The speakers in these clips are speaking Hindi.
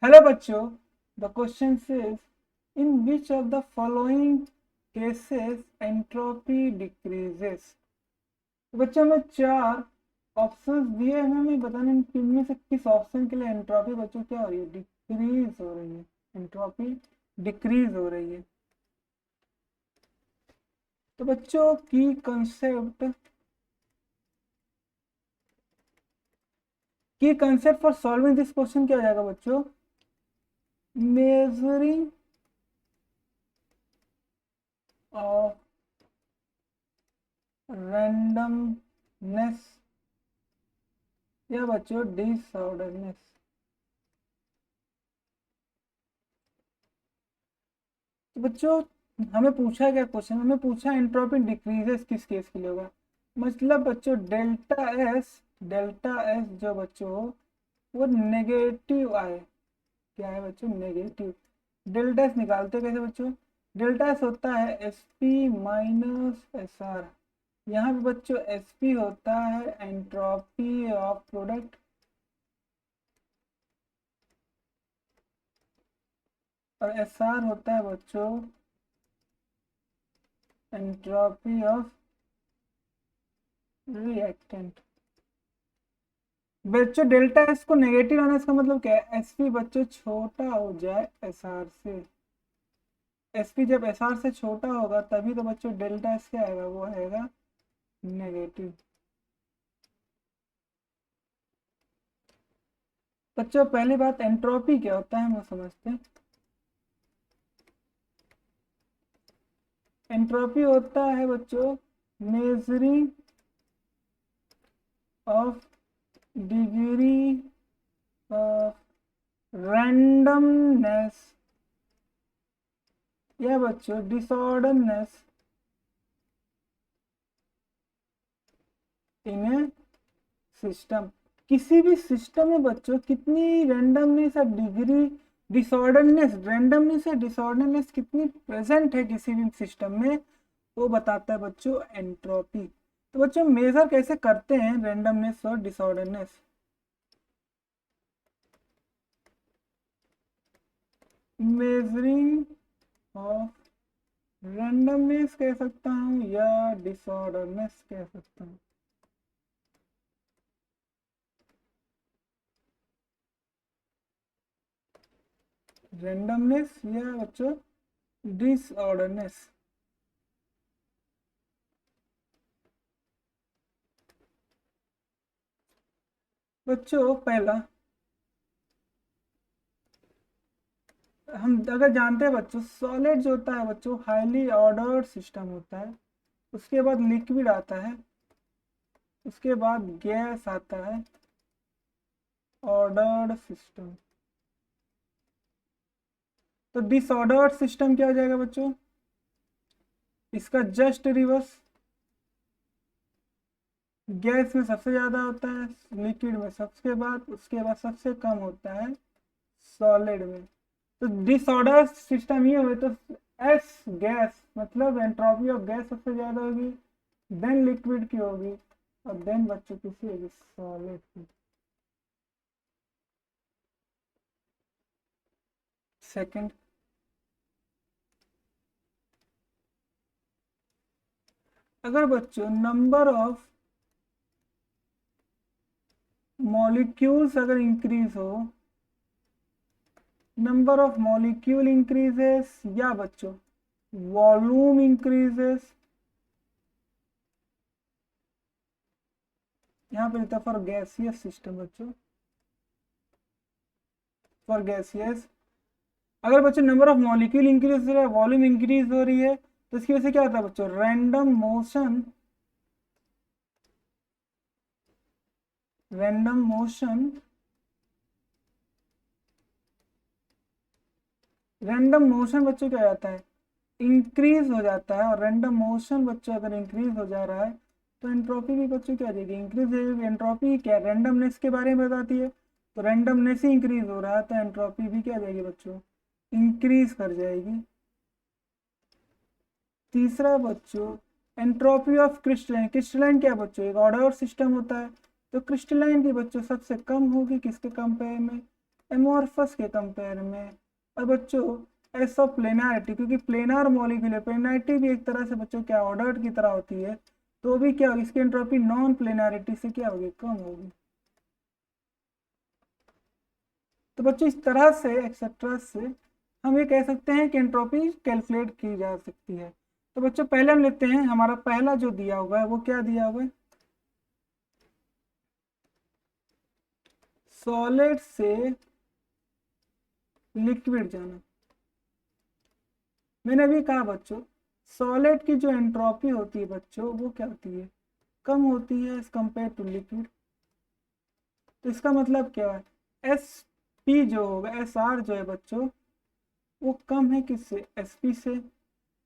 हेलो बच्चों, the question is in which of the following cases entropy decreases. बच्चों में चार ऑप्शंस दिए हैं, हमें बताना इनमें से किस ऑप्शन के लिए एंट्रोपी बच्चों क्या हो रही है, डिक्रीज हो रही है। एंट्रोपी डिक्रीज हो रही है। तो बच्चों की concept for solving this question क्या हो जाएगा बच्चों, मेजरिंग ऑफ रैंडमनेस या बच्चों डिसऑर्डरनेस। तो बच्चों हमें पूछा क्या क्वेश्चन, हमें पूछा एंट्रोपी डिक्रीजेस किस केस के लिए होगा। मतलब बच्चों डेल्टा एस जो बच्चों वो नेगेटिव आए। क्या है बच्चों, नेगेटिव। डेल्टा एस निकालते कैसे बच्चों, डेल्टा एस होता है S P minus S R. यहाँ पे बच्चों एस पी होता है एंट्रोपी ऑफ प्रोडक्ट और एस आर होता है बच्चों एंट्रोपी ऑफ रिएक्टेंट। बच्चों डेल्टा एस को नेगेटिव आना इसका मतलब क्या है, एस पी बच्चों छोटा हो जाए एस आर से। एस पी जब एस आर से छोटा होगा तभी तो बच्चों डेल्टा एस क्या आएगा, वो आएगा नेगेटिव। बच्चों पहली बात एंट्रोपी क्या होता है वो समझते हैं। एंट्रोपी होता है बच्चों measuring of degree of randomness या बच्चों डिसऑर्डरनेस इन ए सिस्टम। किसी भी सिस्टम में बच्चों कितनी रैंडमनेस या डिग्री रैंडमनेस कितनी प्रेजेंट है किसी भी सिस्टम में, वो बताता है बच्चों एंट्रोपी। तो बच्चों मेजर कैसे करते हैं रैंडमनेस और डिसऑर्डरनेस, मेजरिंग ऑफ रैंडमनेस कह सकता हूँ या डिसऑर्डरनेस कह सकता हूँ। रैंडमनेस या बच्चों डिसऑर्डरनेस। बच्चों पहला हम अगर जानते हैं बच्चों, सॉलिड जो होता है बच्चों हाईली ऑर्डर्ड सिस्टम होता है, उसके बाद लिक्विड आता है, उसके बाद गैस आता है, ऑर्डर्ड सिस्टम। तो डिसऑर्डर्ड सिस्टम क्या हो जाएगा बच्चों, इसका जस्ट रिवर्स। गैस में सबसे ज्यादा होता है, लिक्विड में सबसे बाद, उसके बाद सबसे कम होता है सॉलिड में। तो डिसऑर्डर सिस्टम ये हुए तो एस गैस मतलब एंट्रोपी ऑफ गैस सबसे ज्यादा होगी, देन लिक्विड की होगी और देन बच्चों किसी होगी सॉलिड की। सेकंड, अगर बच्चों नंबर ऑफ मॉलिक्यूल्स अगर इंक्रीज हो, नंबर ऑफ मॉलिक्यूल इंक्रीजेस या बच्चों वॉल्यूम इंक्रीजेस, यहाँ पे लिखता फॉर गैसियस सिस्टम बच्चों, फॉर गैसियस। अगर बच्चों नंबर ऑफ मॉलिक्यूल इंक्रीज हो रहा है, वॉल्यूम इंक्रीज हो रही है, तो इसकी वजह से क्या होता है बच्चों, रैंडम मोशन रैंडम मोशन बच्चों क्या जाता है, इंक्रीज हो जाता है। और रैंडम मोशन बच्चों अगर इंक्रीज हो जा रहा है तो एंट्रोपी भी बच्चों क्या आ जाएगी, इंक्रीज हो जाएगी। एंट्रोपी क्या रैंडमनेस के बारे में बताती है, तो रैंडमनेस ही इंक्रीज हो रहा है तो एंट्रोपी भी क्या आ जाएगी बच्चों, इंक्रीज कर जाएगी। तीसरा बच्चों एंट्रोपी ऑफ क्रिस्टलाइन। क्रिस्टलाइन क्या बच्चों, एक ऑर्डर सिस्टम होता है, तो क्रिस्टलाइन की बच्चों सबसे कम होगी किसके कंपेयर में, एमोर्फस के कंपेयर में। और बच्चों एस ऑफ प्लेनारिटी, क्योंकि प्लेनार मॉलिक्यूल है, प्लेनारिटी भी एक तरह से बच्चों क्या ऑर्डर्ड की तरह होती है, तो भी क्या होगी, इसकी एंट्रोपी नॉन प्लेनारिटी से क्या होगी, कम होगी। तो बच्चों इस तरह से एक्सेट्रा से हम ये कह सकते हैं कि एंट्रोपी कैलकुलेट की जा सकती है। तो बच्चों पहले हम लेते हैं, हमारा पहला जो दिया हुआ है वो क्या दिया हुआ है, सॉलिड से लिक्विड जाना। मैंने अभी कहा बच्चों सॉलिड की जो एंट्रोपी होती है बच्चों वो क्या होती है, कम होती है एज कंपेयर टू लिक्विड। तो इसका मतलब क्या है, एस पी जो होगा, एस आर जो है बच्चों वो कम है किससे, एस पी से।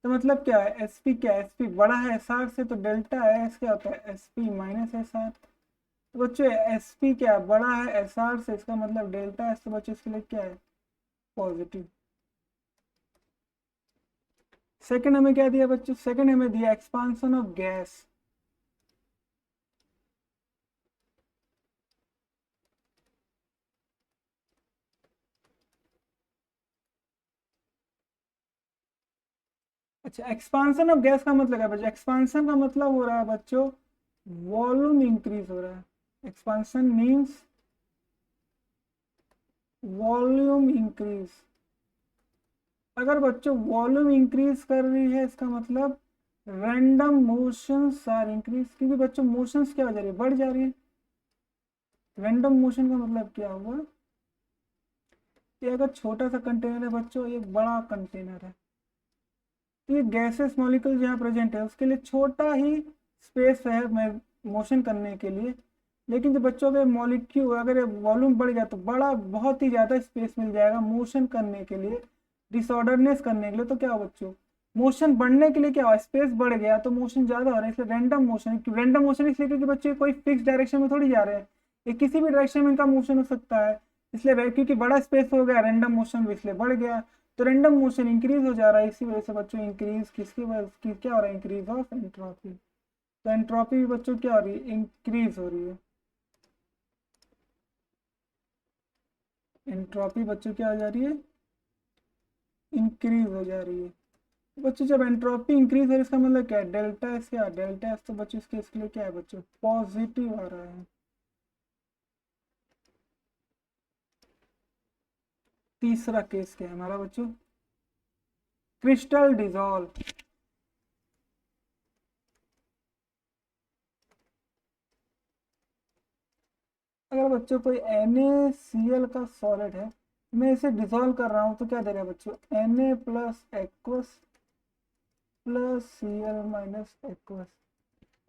तो मतलब क्या है, एस पी क्या है, एस पी बड़ा है एस आर से, तो डेल्टा एस क्या होता है, S P minus S R. तो बच्चों एस पी क्या है, बड़ा है एस आर से, इसका मतलब डेल्टा एस, तो बच्चों इसके लिए क्या है, पॉजिटिव। सेकंड हमें क्या दिया बच्चों, सेकंड हमें दिया एक्सपांशन ऑफ गैस। अच्छा एक्सपांशन ऑफ गैस का मतलब है बच्चों, एक्सपांशन का मतलब हो रहा है बच्चों वॉल्यूम इंक्रीज हो रहा है। Expansion means volume increase. अगर बच्चों वॉल्यूम इंक्रीज कर रही है इसका मतलब रैंडम मोशंस आर इंक्रीज, क्योंकि बच्चों मोशंस क्या हो जा रही है, बढ़ जा रही है। रैंडम मोशन का मतलब क्या हुआ, ये अगर छोटा सा कंटेनर है बच्चों, ये बड़ा कंटेनर है, तो ये गैसेस मॉलिक्यूल यहाँ प्रेजेंट है उसके लिए छोटा ही स्पेस है मोशन करने के लिए। लेकिन जो बच्चों के मॉलिक्यूल अगर ये वॉल्यूम बढ़ गया तो बड़ा बहुत ही ज़्यादा स्पेस मिल जाएगा मोशन करने के लिए, डिसऑर्डरनेस करने के लिए। तो क्या हो बच्चों, मोशन बढ़ने के लिए क्या हुआ, स्पेस बढ़ गया तो मोशन ज़्यादा हो रहा है, इसलिए रैंडम मोशन। रैंडम मोशन इसलिए क्योंकि बच्चे कोई फिक्स डायरेक्शन में थोड़ी जा रहे हैं, ये किसी भी डायरेक्शन में इनका मोशन हो सकता है, इसलिए क्योंकि बड़ा स्पेस हो गया रैंडम मोशन भी इसलिए बढ़ गया। तो रैंडम मोशन इंक्रीज हो जा रहा है, इसी वजह से बच्चों इंक्रीज किसकी वजह की क्या हो रहा है, इंक्रीज ऑफ एंट्रोपी। तो एंट्रोपी भी बच्चों क्या हो रही है, इंक्रीज हो रही है। एंट्रोपी बच्चों क्या हो जा रही है, इंक्रीज हो जा रही है। बच्चों जब एंट्रोपी इंक्रीज हो रही है इसका मतलब क्या है, डेल्टा एस क्या, डेल्टा एस तो बच्चों इसके इसके लिए क्या है बच्चों, पॉजिटिव आ रहा है। तीसरा केस क्या है हमारा बच्चों, क्रिस्टल डिजॉल्व। अगर बच्चों कोई NaCl का सॉलिड है, मैं इसे डिसॉल्व कर रहा हूँ तो क्या दे रहा है बच्चों, Na plus aqueous plus Cl minus aqueous.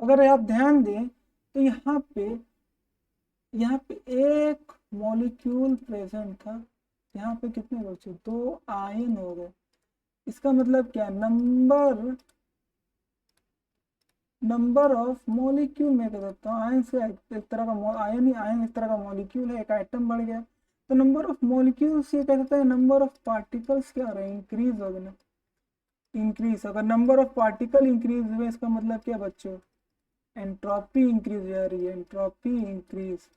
अगर आप ध्यान दें तो यहाँ पे एक मॉलिक्यूल प्रेजेंट था, यहाँ पे कितने बच्चों, दो आयन हो गए। इसका मतलब क्या, नंबर ऑफ मॉलिक्यूल में कह सकता हूँ, आयन से एक तरह का आयन ही आयन इस तरह का मॉलिक्यूल है, एक आइटम बढ़ गया तो नंबर ऑफ मॉलिक्यूल्स ये कह सकते हैं, नंबर ऑफ पार्टिकल्स क्या हो रहे हैं, इंक्रीज हो गए ना, इंक्रीज। अगर नंबर ऑफ पार्टिकल इंक्रीज हुए इसका मतलब क्या बच्चों, एंट्रोपी इंक्रीज हो जा रही है, एंट्रोपी इंक्रीज।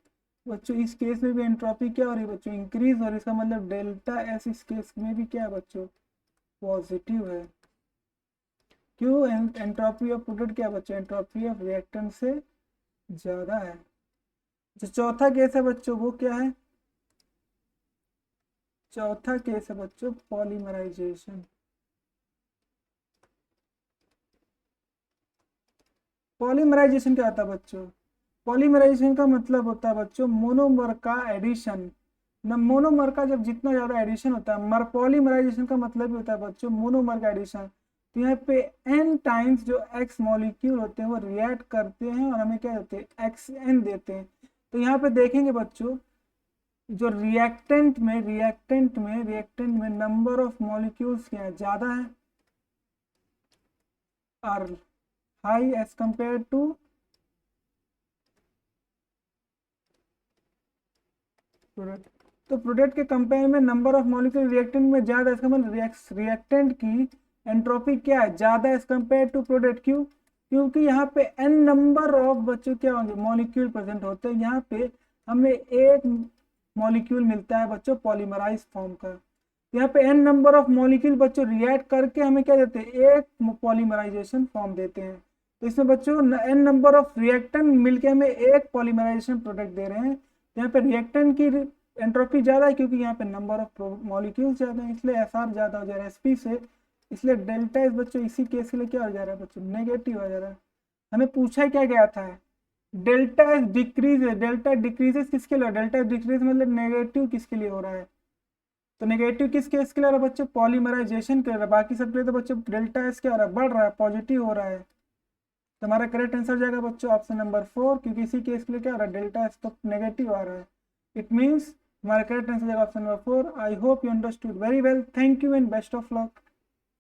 बच्चों इस केस में भी एंट्रोपी क्या हो रही है बच्चों, इंक्रीज हो रही है, इसका मतलब डेल्टा एस इस केस में भी क्या है बच्चों, पॉजिटिव है। क्यों, एंट्रोपी ऑफ प्रोडक्ट क्या बच्चों, एंट्रोपी ऑफ रिएक्टेंट से ज्यादा है। जो चौथा केस है बच्चों वो क्या है, चौथा केस है बच्चों पॉलीमराइजेशन। पॉलीमराइजेशन क्या होता है बच्चों, पॉलीमराइजेशन का मतलब होता है बच्चों मोनोमर का एडिशन। न मोनोमर का जब जितना ज्यादा एडिशन होता है, मर पॉलीमराइजेशन का मतलब भी होता है बच्चों मोनोमर का एडिशन। तो यहाँ पे n टाइम्स जो x मॉलिक्यूल होते हैं वो रिएक्ट करते हैं और हमें क्या देते हैं, xn देते हैं। तो यहाँ पे देखेंगे बच्चों जो रिएक्टेंट में नंबर ऑफ मॉलिक्यूल्स क्या है, ज्यादा है, are high as compare to product. तो प्रोडक्ट के कंपेयर में नंबर ऑफ मॉलिक्यूल रिएक्टेंट में ज्यादा, इसका मतलब रिएक्टेंट की एंट्रोपी क्या है, ज्यादा एज कंपेयर टू प्रोडक्ट। क्यों, क्योंकि यहाँ पे n नंबर ऑफ बच्चों क्या होंगे, मॉलिक्यूल प्रेजेंट होते हैं। यहाँ पे हमें एक मॉलिक्यूल मिलता है बच्चों पॉलीमराइज फॉर्म का। यहाँ पे n नंबर ऑफ मॉलिक्यूल बच्चों रिएक्ट करके हमें क्या देते हैं, एक पॉलीमराइजेशन फॉर्म देते हैं। तो इसमें बच्चों n नंबर ऑफ रिएक्टेंट मिलके हमें एक पॉलीमराइजेशन प्रोडक्ट दे रहे हैं। यहाँ पे रिएक्टेंट की एंट्रोपी ज्यादा है क्योंकि यहाँ पे नंबर ऑफ मॉलिक्यूल ज्यादा है, इसलिए SR ज्यादा हो जा रहा है sp से, इसलिए डेल्टा इस बच्चों इसी केस के लिए क्या हो जा रहा है बच्चों, नेगेटिव हो जा रहा है। हमें पूछा क्या गया था, डेल्टा एस डिक्रीज है, डेल्टा डिक्रीजेस किसके लिए, डेल्टा डिक्रीज मतलब नेगेटिव किसके लिए हो रहा है, तो नेगेटिव किस केस के लिए रहा है बच्चों, पॉलीमराइजेशन के लिए। बाकी सब के लिए तो बच्चों डेल्टा एस क्या हो रहा है, बढ़ रहा है, पॉजिटिव हो रहा है। तो हमारा करेक्ट आंसर जाएगा बच्चों ऑप्शन नंबर 4, क्योंकि इसी केस के लिए क्या हो रहा है, डेल्टा एस तो नेगेटिव आ रहा है। इट मीन्स हमारा करेक्ट आंसर जाएगा option number 4। I hope you understood very well, thank you and best of luck.